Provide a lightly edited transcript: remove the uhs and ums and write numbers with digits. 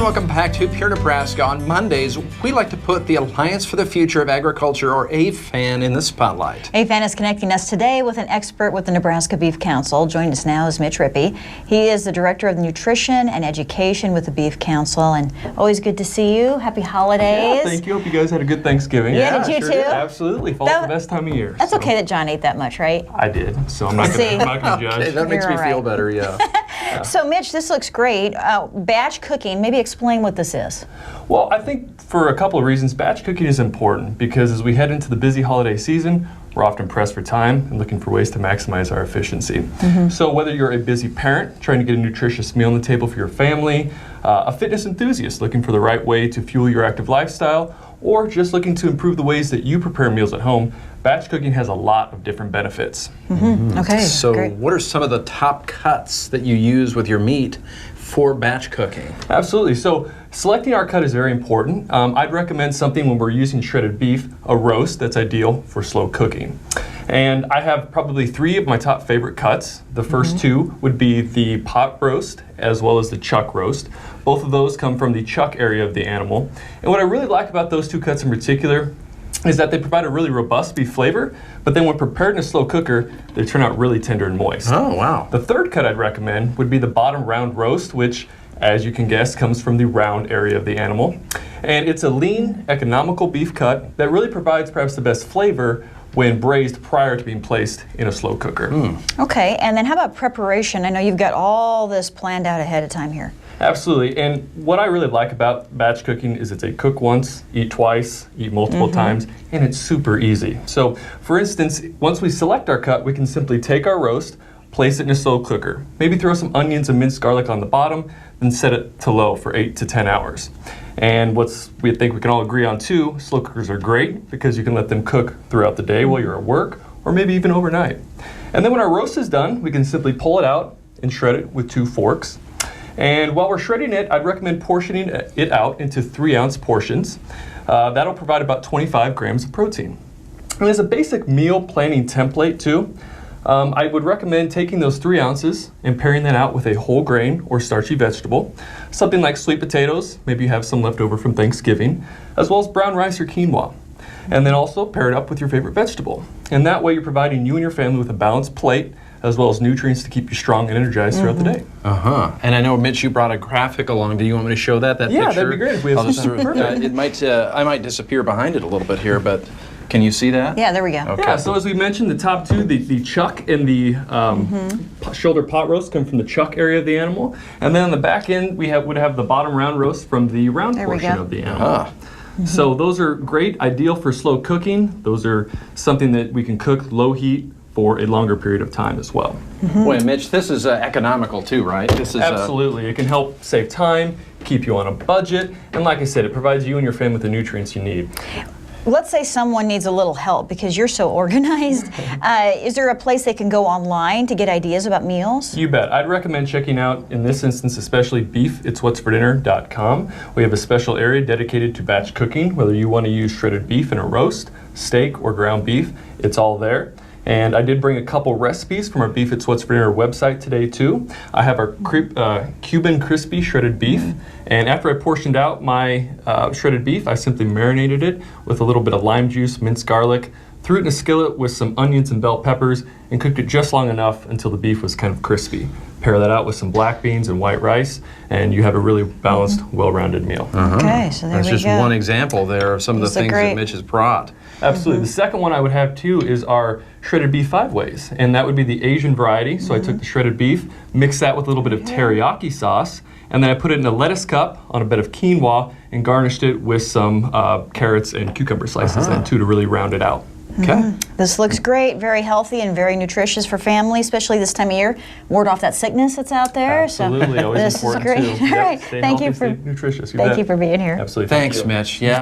welcome back to Pure Nebraska. On Mondays, we like to put the Alliance for the Future of Agriculture, or AFAN, in the spotlight. AFAN is connecting us today with an expert with the Nebraska Beef Council. Joining us now is Mitch Rippe. He is the Director of Nutrition and Education with the Beef Council, and always good to see you. Happy holidays. Yeah, thank you. Hope you guys had a good Thanksgiving. Yeah, did you sure too? Did. Absolutely. Fall's the best time of year. That's okay that John ate that much, right? I did, so I'm not going to judge. Okay, that makes me feel better, yeah. So, Mitch, this looks great. Batch cooking, maybe explain what this is. Well, I think for a couple of reasons, batch cooking is important because as we head into the busy holiday season, we're often pressed for time and looking for ways to maximize our efficiency. So whether you're a busy parent trying to get a nutritious meal on the table for your family, a fitness enthusiast looking for the right way to fuel your active lifestyle, or just looking to improve the ways that you prepare meals at home, batch cooking has a lot of different benefits. Okay, So great. what are some of the top cuts that you use with your meat for batch cooking? Absolutely. So selecting our cut is very important. I'd recommend something when we're using shredded beef, a roast that's ideal for slow cooking. And I have probably 3 of my top favorite cuts. The first 2 would be the pot roast as well as the chuck roast. Both of those come from the chuck area of the animal. And what I really like about those 2 cuts in particular is that they provide a really robust beef flavor, but then when prepared in a slow cooker, they turn out really tender and moist. Oh, wow. The third cut I'd recommend would be the bottom round roast, which, as you can guess, comes from the round area of the animal. And it's a lean, economical beef cut that really provides perhaps the best flavor when braised prior to being placed in a slow cooker. Okay, and then how about preparation? I know you've got all this planned out ahead of time here. Absolutely, and what I really like about batch cooking is it's a cook once, eat twice, eat multiple times, and it's super easy. So, for instance, once we select our cut, we can simply take our roast, place it in a slow cooker, maybe throw some onions and minced garlic on the bottom, then set it to low for 8 to 10 hours. And we think we can all agree on too, slow cookers are great because you can let them cook throughout the day while you're at work, or maybe even overnight. And then when our roast is done, we can simply pull it out and shred it with 2 forks. And while we're shredding it, I'd recommend portioning it out into 3-ounce portions. That'll provide about 25 grams of protein. And as a basic meal planning template too, I would recommend taking those 3 ounces and pairing that out with a whole grain or starchy vegetable, something like sweet potatoes, maybe you have some left over from Thanksgiving, as well as brown rice or quinoa. And then also pair it up with your favorite vegetable. And that way you're providing you and your family with a balanced plate, as well as nutrients to keep you strong and energized throughout the day. And I know, Mitch, you brought a graphic along. Do you want me to show that picture? Yeah, that'd be great if we have I'll just some. I might disappear behind it a little bit here, but can you see that? Yeah, there we go. Okay. Yeah, so as we mentioned, the top 2, the chuck and the shoulder pot roast come from the chuck area of the animal. And then on the back end, we would have the bottom round roast from the round portion of the animal. So those are great, ideal for slow cooking. Those are something that we can cook low heat for a longer period of time as well. Boy, Mitch, this is economical too, right? This is Absolutely. It can help save time, keep you on a budget, and like I said, it provides you and your family with the nutrients you need. Let's say someone needs a little help because you're so organized. Is there a place they can go online to get ideas about meals? You bet. I'd recommend checking out, in this instance especially, beefitswhatsfordinner.com. We have a special area dedicated to batch cooking, whether you want to use shredded beef in a roast, steak, or ground beef, it's all there. And I did bring a couple recipes from our Beef It's What's for Dinner website today too. I have our Cuban crispy shredded beef, and after I portioned out my shredded beef, I simply marinated it with a little bit of lime juice, minced garlic, threw it in a skillet with some onions and bell peppers, and cooked it just long enough until the beef was kind of crispy. Pair that out with some black beans and white rice, and you have a really balanced, well-rounded meal. Okay, so there That's we just go. one example there of some of the things that Mitch has brought. Absolutely. The second one I would have too is our shredded beef 5 ways, and that would be the Asian variety. So I took the shredded beef, mixed that with a little bit of teriyaki sauce, and then I put it in a lettuce cup on a bed of quinoa and garnished it with some carrots and cucumber slices then too to really round it out. Okay. This looks great, very healthy and very nutritious for family, especially this time of year. Ward off that sickness that's out there. Absolutely, So always this is important great. too. All right, Stay thank healthy, you for stay nutritious. thank you for being here. Absolutely. Thanks, Mitch. Yeah.